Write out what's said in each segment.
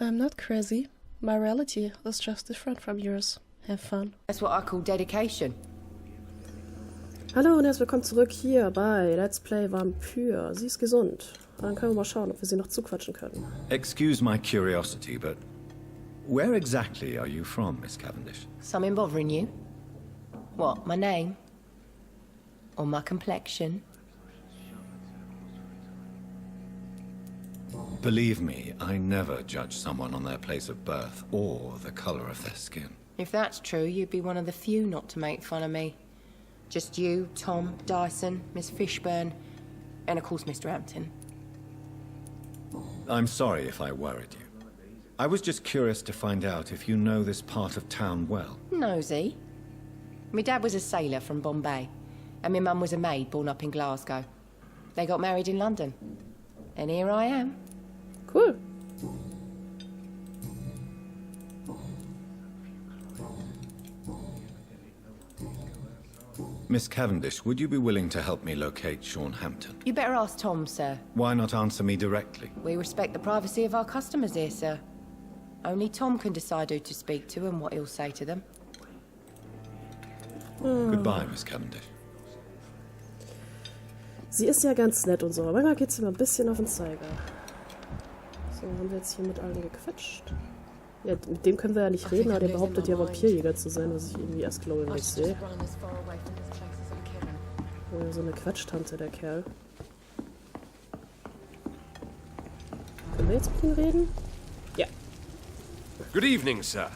I'm not crazy. My reality is just different from yours. Have fun. That's what I call dedication. Hallo und herzlich willkommen zurück hier bei Let's Play Vampyr. Sie ist gesund. Dann können wir mal schauen, ob wir sie noch zuquatschen können. Excuse my curiosity, but where exactly are you from, Miss Cavendish? Something bothering you? What, my name? Or my complexion? Believe me, I never judge someone on their place of birth or the color of their skin. If that's true, you'd be one of the few not to make fun of me. Just you, Tom, Dyson, Miss Fishburne, and of course Mr. Hampton. I'm sorry if I worried you. I was just curious to find out if you know this part of town well. Nosy. My dad was a sailor from Bombay, and my mum was a maid born up in Glasgow. They got married in London. And here I am. Cool. Miss Cavendish, would you be willing to help me locate Sean Hampton? You better ask Tom, sir. Why not answer me directly? We respect the privacy of our customers here, sir. Only Tom can decide who to speak to and what he'll say to them. Goodbye, Miss Cavendish. Sie ist ja ganz nett und so, aber manchmal geht sie mal ein bisschen auf den Zeiger. So, haben wir jetzt hier mit allen gequatscht. Ja, mit dem können wir ja nicht reden, aber der behauptet ja Vampirjäger zu sein, was ich irgendwie erst glaube, wenn ich sehe. So eine Quatschtante, der Kerl. Können wir jetzt mit ihm reden? Ja. Good evening, sir.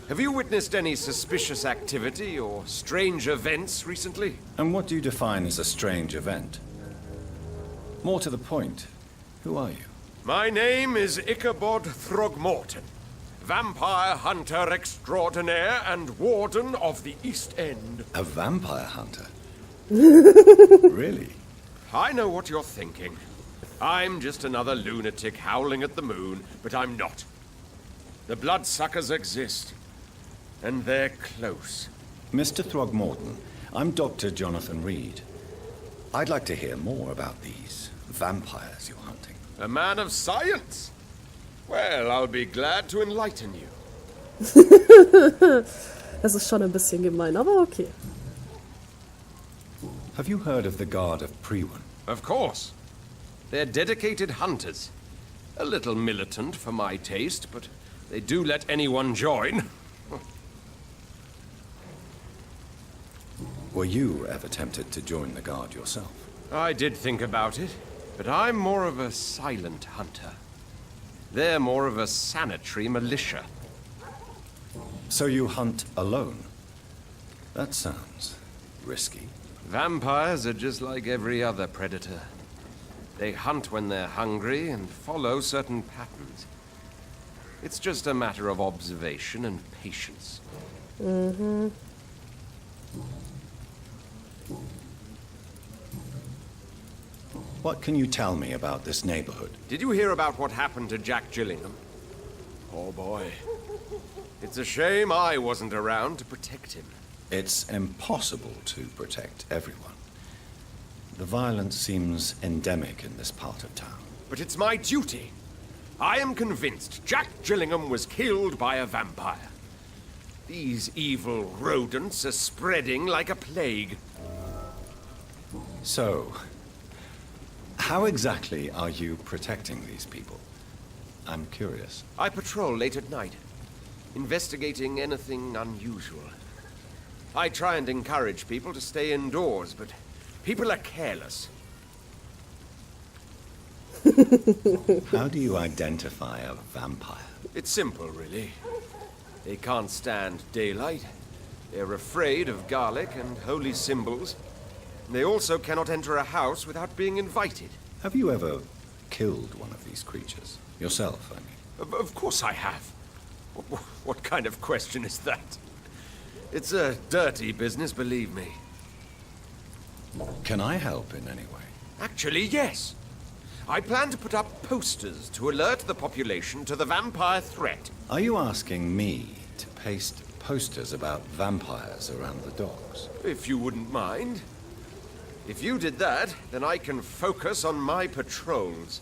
Have you witnessed any suspicious activity or strange events recently? And what do you define as a strange event? More to the point, who are you? My name is Ichabod Throgmorton, vampire hunter extraordinaire and warden of the East End. A vampire hunter? Really? I know what you're thinking. I'm just another lunatic howling at the moon, but I'm not. The bloodsuckers exist, and they're close. Mr. Throgmorton, I'm Dr. Jonathan Reed. I'd like to hear more about these vampires you're hunting. A man of science? Well, I'll be glad to enlighten you. Das ist schon ein bisschen gemein, aber okay. Have you heard of the Guard of Priwen? Of course. They're dedicated hunters. A little militant for my taste, but they do let anyone join. Were you ever tempted to join the Guard yourself? I did think about it, but I'm more of a silent hunter. They're more of a sanitary militia. So you hunt alone? That sounds risky. Vampires are just like every other predator. They hunt when they're hungry and follow certain patterns. It's just a matter of observation and patience. Mhm. What can you tell me about this neighborhood? Did you hear about what happened to Jack Gillingham? Oh boy. It's a shame I wasn't around to protect him. It's impossible to protect everyone. The violence seems endemic in this part of town. But it's my duty. I am convinced Jack Gillingham was killed by a vampire. These evil rodents are spreading like a plague. So, how exactly are you protecting these people? I'm curious. I patrol late at night, investigating anything unusual. I try and encourage people to stay indoors, but people are careless. How do you identify a vampire? It's simple, really. They can't stand daylight. They're afraid of garlic and holy symbols. They also cannot enter a house without being invited. Have you ever killed one of these creatures? Yourself, I mean. Of course I have. What kind of question is that? It's a dirty business, believe me. Can I help in any way? Actually, yes. I plan to put up posters to alert the population to the vampire threat. Are you asking me to paste posters about vampires around the docks? If you wouldn't mind. If you did that, then I can focus on my patrols.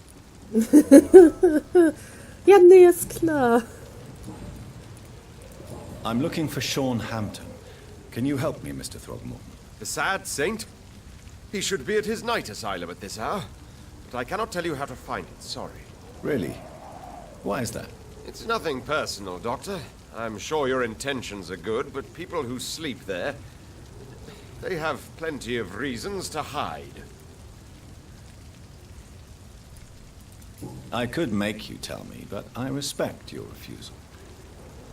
Ja, nee, ist klar. I'm looking for Sean Hampton. Can you help me, Mr. Throgmorton? The sad saint? He should be at his night asylum at this hour. But I cannot tell you how to find it, sorry. Really? Why is that? It's nothing personal, Doctor. I'm sure your intentions are good, but people who sleep there, they have plenty of reasons to hide. I could make you tell me, but I respect your refusal.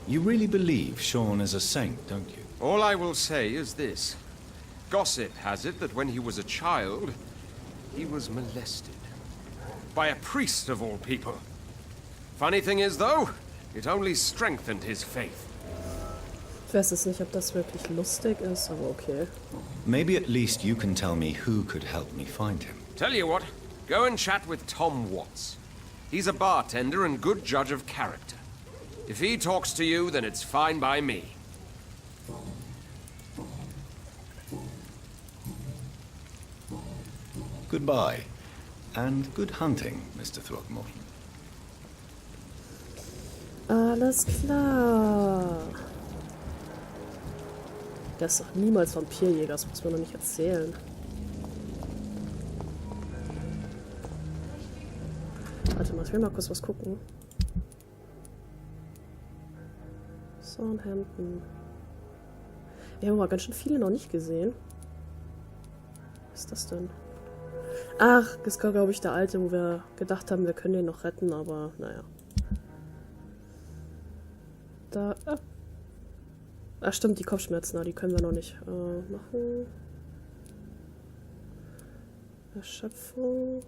You really believe Sean is a saint, don't you? All I will say is this. Gossip has it that when he was a child, he was molested. By a priest of all people. Funny thing is, though, it only strengthened his faith. Ich weiß jetzt nicht, ob das wirklich lustig ist, aber okay. Maybe at least you can tell me who could help me find him. Tell you what, go and chat with Tom Watts. He's a bartender and good judge of character. If he talks to you, then it's fine by me. Goodbye, and good hunting, Mr. Throgmorton. Alles klar. Der ist doch niemals Vampirjäger, das muss man doch nicht erzählen. Warte mal, ich will mal kurz was gucken. Southampton. Wir haben aber ganz schön viele noch nicht gesehen. Was ist das denn? Ach, das war, glaube ich, der alte, wo wir gedacht haben, wir können den noch retten, aber naja. Da. Ach stimmt, die Kopfschmerzen, die können wir noch nicht machen. Erschöpfung.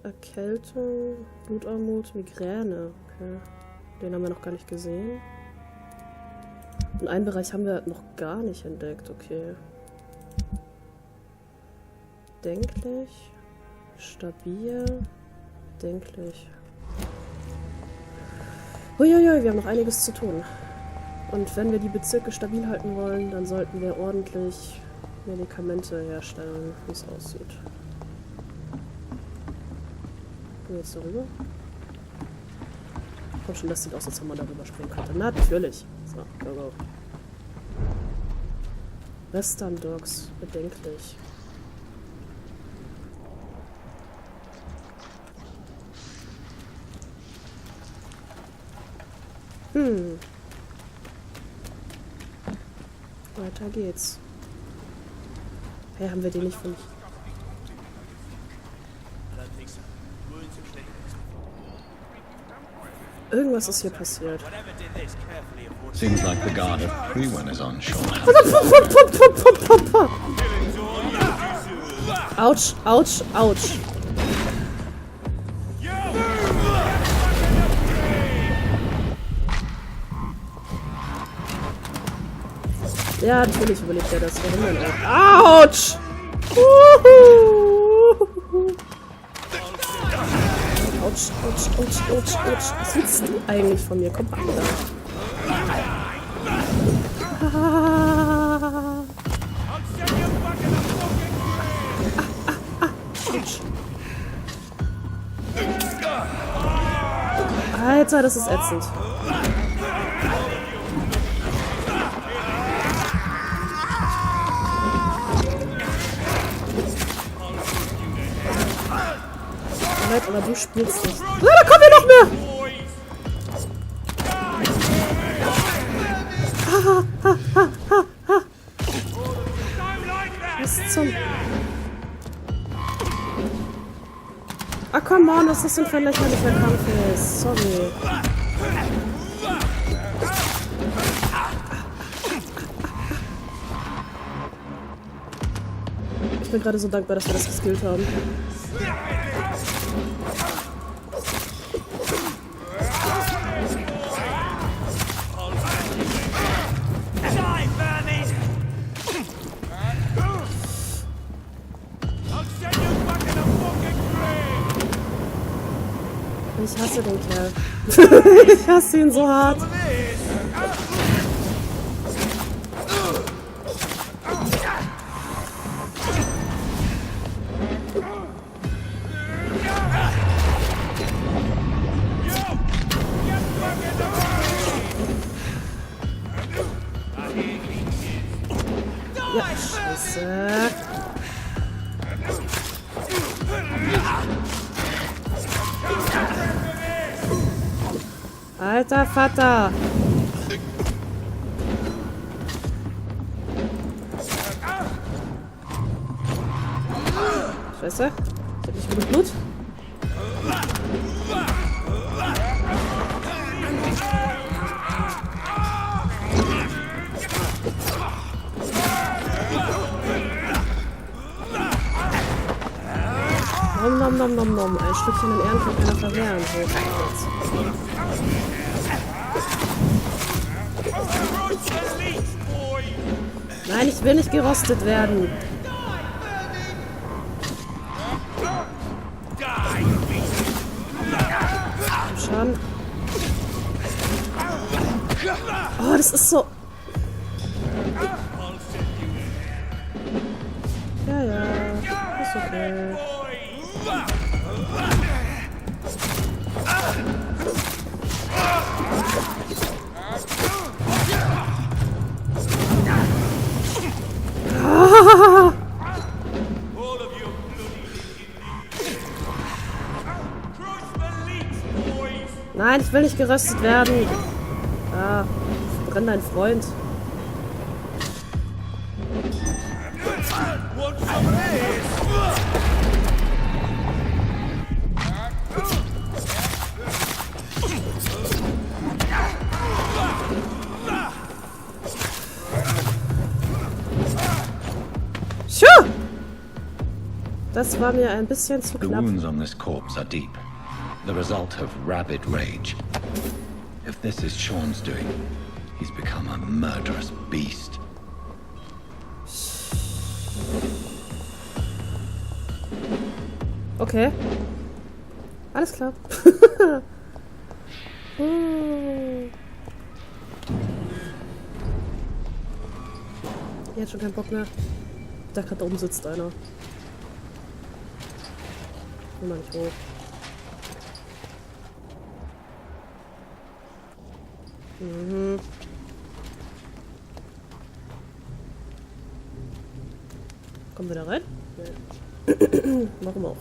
Erkältung. Blutarmut. Migräne. Okay. Den haben wir noch gar nicht gesehen. Und einen Bereich haben wir noch gar nicht entdeckt. Okay. Denklich. Stabil. Denklich. Uiuiui, wir haben noch einiges zu tun. Und wenn wir die Bezirke stabil halten wollen, dann sollten wir ordentlich Medikamente herstellen, wie es aussieht. Gehen wir jetzt darüber? Komm schon, das sieht aus, als ob man darüber springen könnte. Natürlich. So, go, go. Western Dogs, bedenklich. Weiter geht's. Hey, haben wir den nicht von... Irgendwas ist hier passiert. Seems like the guard of Prewen is on Sean. Autsch, Autsch, Autsch. Ja, natürlich überlebt er das. Warum denn auch? Autsch! Autsch, Autsch, Autsch, Autsch, Autsch. Was willst du eigentlich von mir? Komm mal da. Autsch. Alter, das ist ätzend. Aber du spielst nicht. Ah, da kommen wir noch mehr! Was zum... Ah, come on, das ist ein verlächerlicher Kampf ist. Sorry. Ich bin gerade so dankbar, dass wir das geskillt haben. Ich hasse den Kerl. Ich hasse ihn so hart. Alter Vater! Scheiße. Ich hab nicht genug Blut. Nom nom nom nom. Ein Stückchen in Ehren kann keiner verwehren. So, jetzt. Nein, ich will nicht gerostet werden. Schon. Oh, das ist so... Ja, ja. Ist okay. Nein, ich will nicht geröstet werden. Ah, brenn dein Freund. Das war mir ein bisschen zu The knapp. wounds on this corpse are deep, the result of rabid rage. If this is Sean's doing, he's become a murderous beast. Okay. Alles klar. Jetzt schon keinen Bock mehr. Ich dachte gerade, da oben sitzt einer. Geh mal nicht hoch. Mhm. Kommen wir da rein? Nee. Warum auch?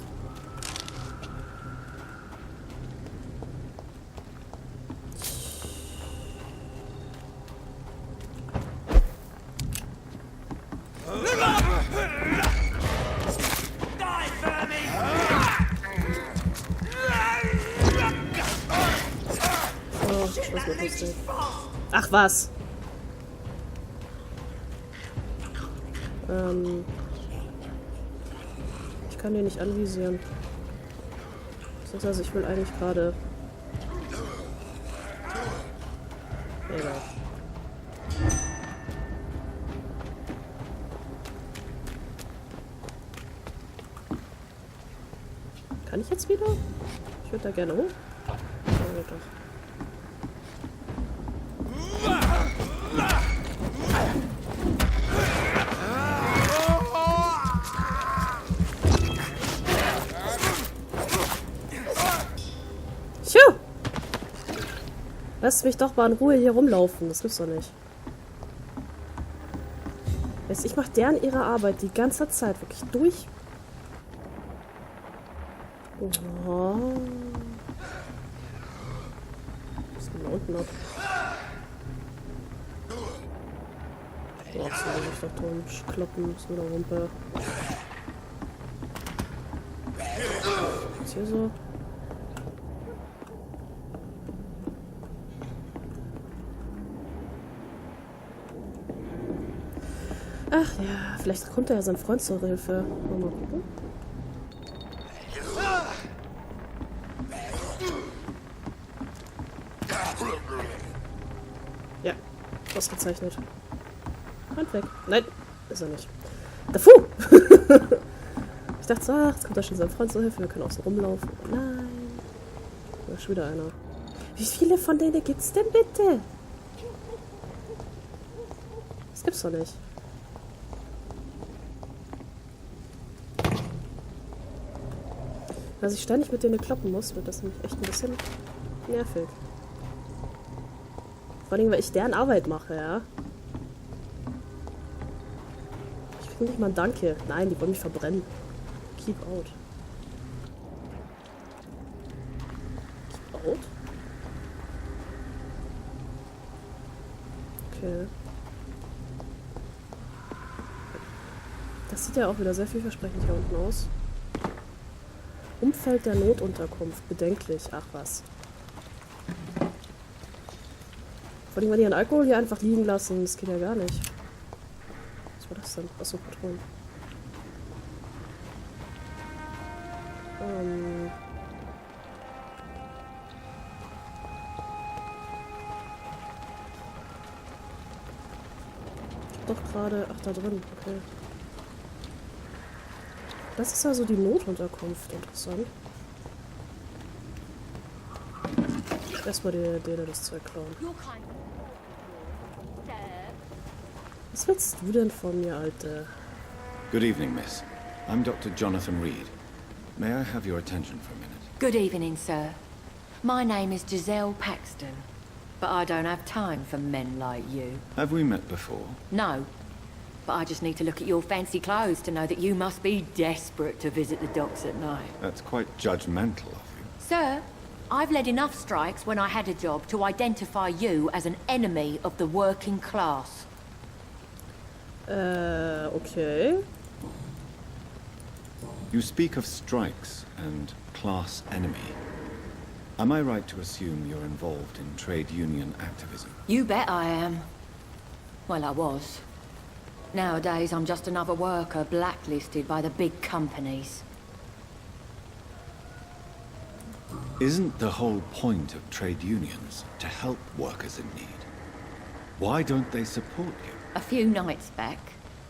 Ach was. Ich kann den nicht anvisieren. Das heißt, ich will eigentlich gerade... Egal. Kann ich jetzt wieder? Ich würde da gerne hoch. Ja, doch. Lass mich doch mal in Ruhe hier rumlaufen. Das gibt's doch nicht. Ich mach deren ihre Arbeit die ganze Zeit wirklich durch. Oh. Was ist denn da unten ab? Oh, so, ich dachte, kloppen, so da runter. Was ist hier so? Ach ja, vielleicht kommt ja sein Freund zur Hilfe. Mal gucken. Ja, ausgezeichnet. Hand weg. Nein, ist er nicht. Dafu! Ich dachte so, ach, jetzt kommt da schon sein Freund zur Hilfe, wir können auch so rumlaufen. Nein. Da ist schon wieder einer. Wie viele von denen gibt's denn bitte? Das gibt's doch nicht. Weil ich ständig mit denen kloppen muss, wird das nämlich echt ein bisschen nervig. Vor allem, weil ich deren Arbeit mache, ja. Ich krieg nicht mal ein Danke. Nein, die wollen mich verbrennen. Keep out. Keep out? Okay. Das sieht ja auch wieder sehr vielversprechend hier unten aus. Umfeld der Notunterkunft. Bedenklich. Ach was. Vor allem, wenn die ihren Alkohol hier einfach liegen lassen, das geht ja gar nicht. Was war das denn? Achso, Patronen. Ich hab doch gerade... Ach, da drin. Okay. Das ist also die Notunterkunft. Interessant. Erstmal der das Zeug klauen. Was willst du denn von mir, Alte? Good evening, miss. I'm Dr. Jonathan Reed. May I have your attention for a minute? Good evening, sir. My name is Giselle Paxton, but I don't have time for men like you. Have we met before? No, but I just need to look at your fancy clothes to know that you must be desperate to visit the docks at night. That's quite judgmental of you. Sir, I've led enough strikes when I had a job to identify you as an enemy of the working class. Okay. You speak of strikes and class enemy. Am I right to assume you're involved in trade union activism? You bet I am. Well, I was. Nowadays, I'm just another worker blacklisted by the big companies. Isn't the whole point of trade unions to help workers in need? Why don't they support you? A few nights back,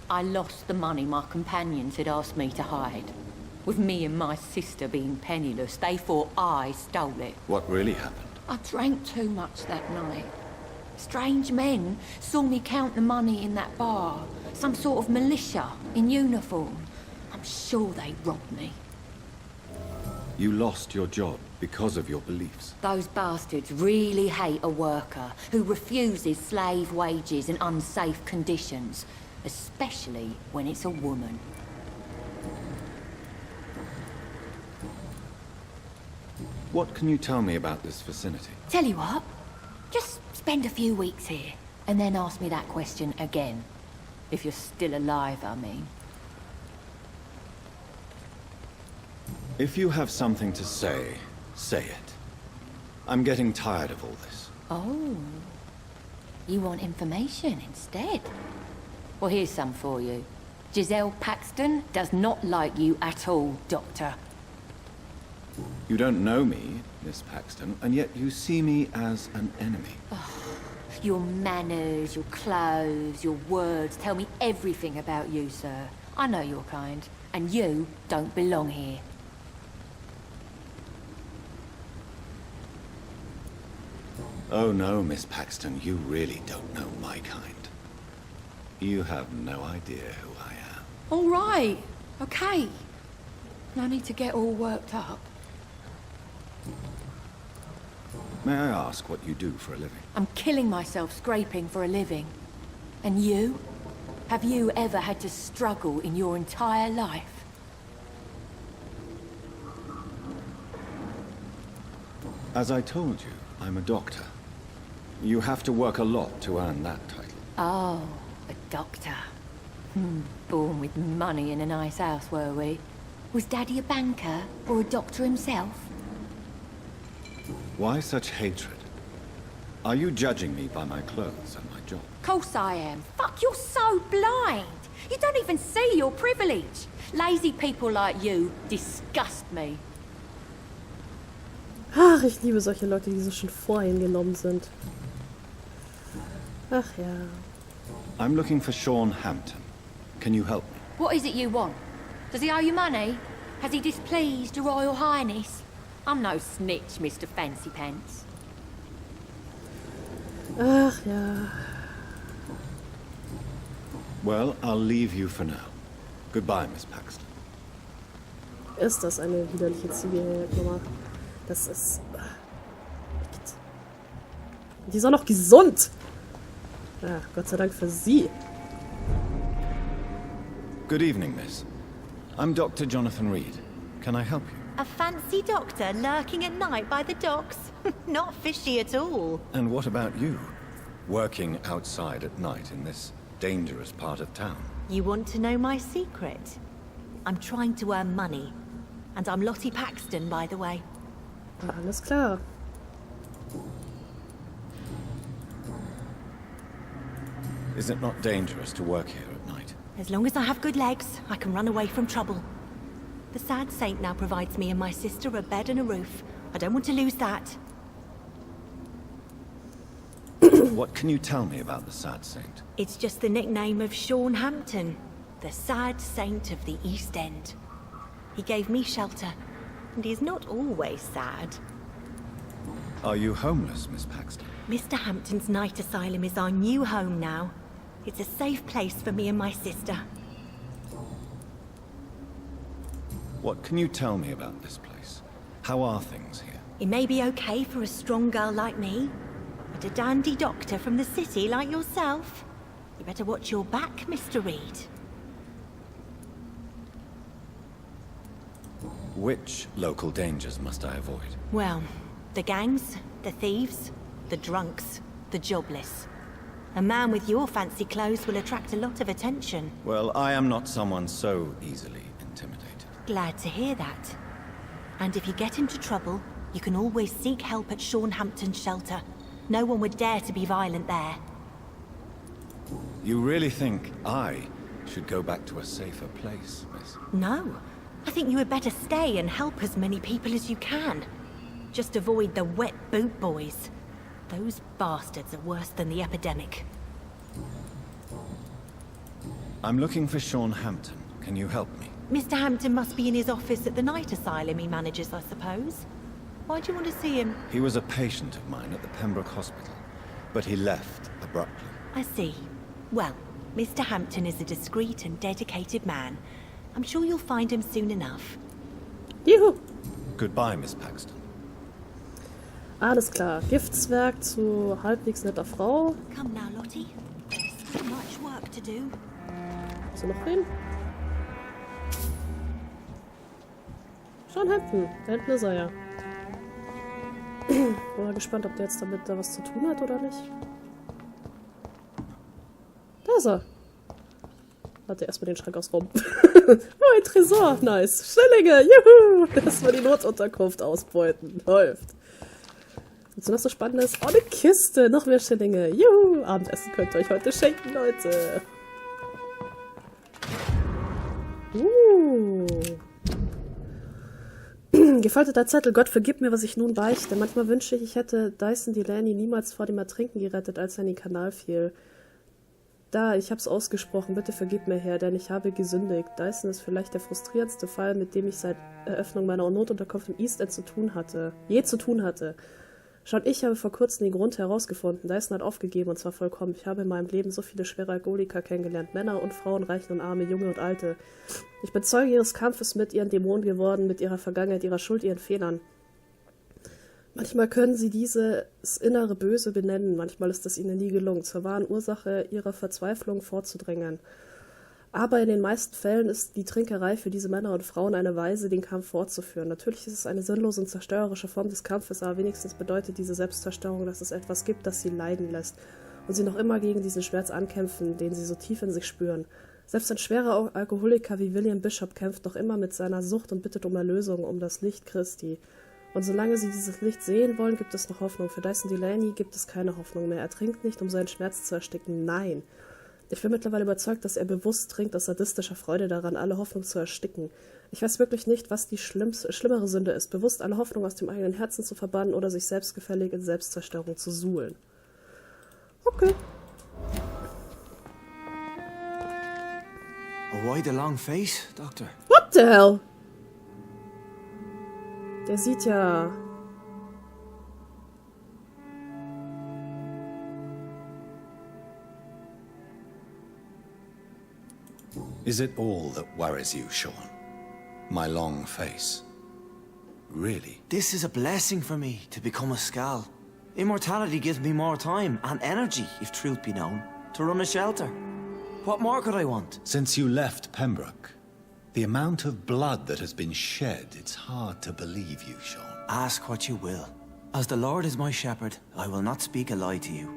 I lost the money my companions had asked me to hide. With me and my sister being penniless, they thought I stole it. What really happened? I drank too much that night. Strange men saw me count the money in that bar. Some sort of militia in uniform. I'm sure they robbed me. You lost your job because of your beliefs. Those bastards really hate a worker who refuses slave wages and unsafe conditions, especially when it's a woman. What can you tell me about this vicinity? Tell you what, just spend a few weeks here, and then ask me that question again. If you're still alive, I mean. If you have something to say, say it. I'm getting tired of all this. Oh. You want information instead? Well, here's some for you. Giselle Paxton does not like you at all, Doctor. You don't know me, Miss Paxton, and yet you see me as an enemy. Your manners, your clothes, your words tell me everything about you, sir. I know your kind, and you don't belong here. Oh no, Miss Paxton, you really don't know my kind. You have no idea who I am. All right, okay. No need to get all worked up. May I ask what you do for a living? I'm killing myself scraping for a living. And you? Have you ever had to struggle in your entire life? As I told you, I'm a doctor. You have to work a lot to earn that title. Oh, a doctor. Born with money in a nice house, were we? Was Daddy a banker or a doctor himself? Why such hatred? Are you judging me by my clothes and my job? Course I am. Fuck, you're so blind. You don't even see your privilege. Lazy people like you disgust me. Ach, ich liebe solche Leute, die so schon voreingenommen sind. Ach ja. I'm looking for Sean Hampton. Can you help me? What is it you want? Does he owe you money? Has he displeased your Royal Highness? I'm no snitch, Mr. Fancy Pants. Ach ja. Well, I'll leave you for now. Goodbye, Miss Paxton. Ist das eine widerliche Ziege, Nummer? Das ist... Die ist auch noch gesund! Ja, Gott sei Dank für sie. Good evening, miss. I'm Dr. Jonathan Reed. Can I help you? A fancy doctor lurking at night by the docks? Not fishy at all. And what about you? Working outside at night in this dangerous part of town. You want to know my secret? I'm trying to earn money. And I'm Lottie Paxton, by the way. Alles klar. Is it not dangerous to work here at night? As long as I have good legs, I can run away from trouble. The sad saint now provides me and my sister a bed and a roof. I don't want to lose that. What can you tell me about the sad saint? It's just the nickname of Sean Hampton, the sad saint of the East End. He gave me shelter, and he's not always sad. Are you homeless, Miss Paxton? Mr. Hampton's night asylum is our new home now. It's a safe place for me and my sister. What can you tell me about this place? How are things here? It may be okay for a strong girl like me, but a dandy doctor from the city like yourself, you better watch your back, Mr. Reed. Which local dangers must I avoid? Well, the gangs, the thieves, the drunks, the jobless. A man with your fancy clothes will attract a lot of attention. Well, I am not someone so easily intimidated. Glad to hear that. And if you get into trouble, you can always seek help at Sean Hampton's shelter. No one would dare to be violent there. You really think I should go back to a safer place, miss? No. I think you had better stay and help as many people as you can. Just avoid the wet boot boys. Those bastards are worse than the epidemic. I'm looking for Sean Hampton. Can you help me? Mr. Hampton must be in his office at the night asylum he manages, I suppose. Why do you want to see him? He was a patient of mine at the Pembroke Hospital, but he left abruptly. I see. Well, Mr. Hampton is a discreet and dedicated man. I'm sure you'll find him soon enough. Juhu! Goodbye, Miss Paxton. Alles klar. Giftswerk zu halbwegs netter Frau. Come now, Lottie. There's so much work to do. Hast du noch wen? Sean Hampton. Da hinten ist er ja. Bin mal gespannt, ob der jetzt damit da was zu tun hat oder nicht. Da ist er. Warte, erstmal den Schrank ausräumen. Oh, ein Tresor. Nice. Schillinge. Juhu. Erstmal die Notunterkunft ausbeuten. Läuft. Und so noch so Spannendes. Oh, eine Kiste. Noch mehr Schillinge. Juhu. Abendessen könnt ihr euch heute schenken, Leute. Gefalteter Zettel. Gott, vergib mir, was ich nun beichte. Manchmal wünsche ich hätte Dyson Delaney niemals vor dem Ertrinken gerettet, als er in den Kanal fiel. Da, ich hab's ausgesprochen. Bitte vergib mir, Herr, denn ich habe gesündigt. Dyson ist vielleicht der frustrierendste Fall, mit dem ich seit Eröffnung meiner Notunterkunft im East End je zu tun hatte. Schon ich habe vor kurzem den Grund herausgefunden. Dyson hat aufgegeben, und zwar vollkommen. Ich habe in meinem Leben so viele schwere Alkoholiker kennengelernt. Männer und Frauen, Reiche und Arme, Junge und Alte. Ich bin Zeuge ihres Kampfes mit ihren Dämonen geworden, mit ihrer Vergangenheit, ihrer Schuld, ihren Fehlern. Manchmal können sie dieses innere Böse benennen, manchmal ist es ihnen nie gelungen, zur wahren Ursache ihrer Verzweiflung vorzudrängen. Aber in den meisten Fällen ist die Trinkerei für diese Männer und Frauen eine Weise, den Kampf fortzuführen. Natürlich ist es eine sinnlose und zerstörerische Form des Kampfes, aber wenigstens bedeutet diese Selbstzerstörung, dass es etwas gibt, das sie leiden lässt und sie noch immer gegen diesen Schmerz ankämpfen, den sie so tief in sich spüren. Selbst ein schwerer Alkoholiker wie William Bishop kämpft noch immer mit seiner Sucht und bittet um Erlösung, um das Licht Christi. Und solange sie dieses Licht sehen wollen, gibt es noch Hoffnung. Für Dyson Delaney gibt es keine Hoffnung mehr. Er trinkt nicht, um seinen Schmerz zu ersticken. Nein. Ich bin mittlerweile überzeugt, dass er bewusst trinkt, aus sadistischer Freude daran, alle Hoffnung zu ersticken. Ich weiß wirklich nicht, was die schlimmere Sünde ist, bewusst alle Hoffnung aus dem eigenen Herzen zu verbannen oder sich selbstgefällig in Selbstzerstörung zu suhlen. Okay. Why the long face, Doctor? What the hell? Der sieht ja... Is it all that worries you, Sean? My long face? Really? This is a blessing for me, to become a Skal. Immortality gives me more time and energy, if truth be known, to run a shelter. What more could I want? Since you left Pembroke, the amount of blood that has been shed, it's hard to believe you, Sean. Ask what you will. As the Lord is my shepherd, I will not speak a lie to you.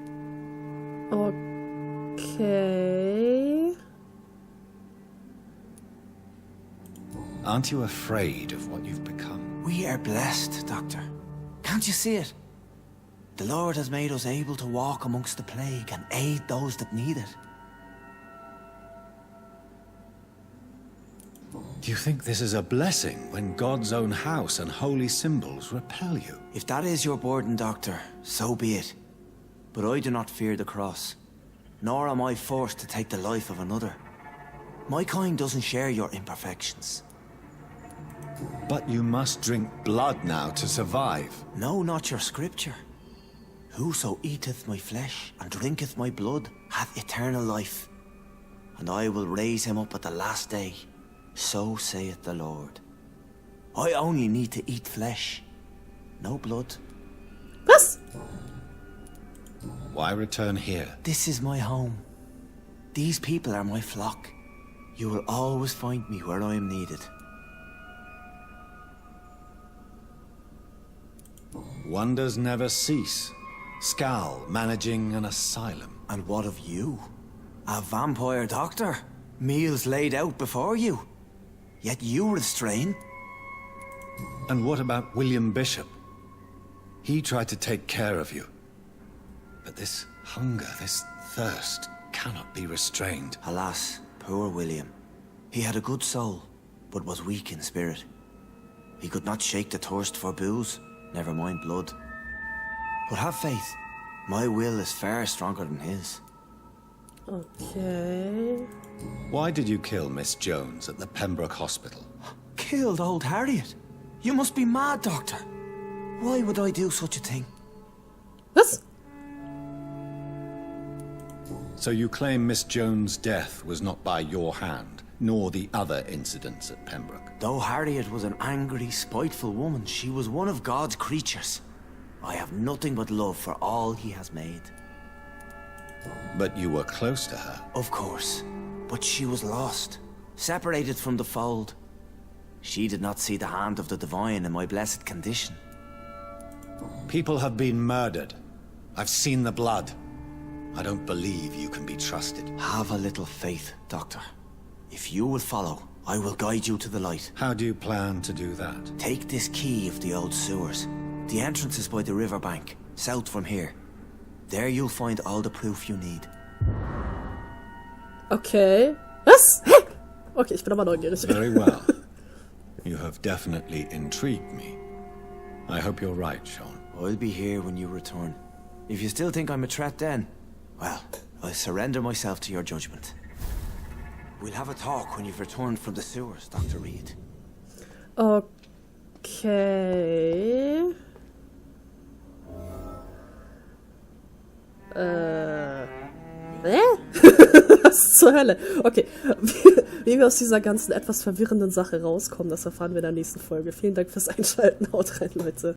Okay. Aren't you afraid of what you've become? We are blessed, Doctor. Can't you see it? The Lord has made us able to walk amongst the plague and aid those that need it. Do you think this is a blessing when God's own house and holy symbols repel you? If that is your burden, Doctor, so be it. But I do not fear the cross, nor am I forced to take the life of another. My kind doesn't share your imperfections. But you must drink blood now to survive. No, not your scripture. Whoso eateth my flesh and drinketh my blood hath eternal life, and I will raise him up at the last day. So saith the Lord. I only need to eat flesh, no blood. Was? Why return here? This is my home. These people are my flock. You will always find me where I am needed. Wonders never cease. Skal managing an asylum. And what of you? A vampire doctor? Meals laid out before you. Yet you restrain. And what about William Bishop? He tried to take care of you. But this hunger, this thirst, cannot be restrained. Alas, poor William. He had a good soul, but was weak in spirit. He could not shake the thirst for booze, never mind blood. But have faith. My will is far stronger than his. Okay. Why did you kill Miss Jones at the Pembroke Hospital? Killed old Harriet? You must be mad, Doctor. Why would I do such a thing? Was? So you claim Miss Jones' death was not by your hand, nor the other incidents at Pembroke? Though Harriet was an angry, spiteful woman, she was one of God's creatures. I have nothing but love for all he has made. But you were close to her. Of course. But she was lost, separated from the fold. She did not see the hand of the divine in my blessed condition. People have been murdered. I've seen the blood. I don't believe you can be trusted. Have a little faith, Doctor. If you will follow, I will guide you to the light. How do you plan to do that? Take this key of the old sewers. The entrance is by the riverbank, south from here. There you'll find all the proof you need. Okay. Was? Hä? Okay, ich bin aber neugierig. Very well. You have definitely intrigued me. I hope you're right, Sean. I'll be here when you return. If you still think I'm a threat then, well, I surrender myself to your judgment. We'll have a talk when you've returned from the sewers, Dr. Reed. Okay. Was zur Hölle? Okay, wie wir aus dieser ganzen etwas verwirrenden Sache rauskommen, das erfahren wir in der nächsten Folge. Vielen Dank fürs Einschalten. Haut rein, Leute.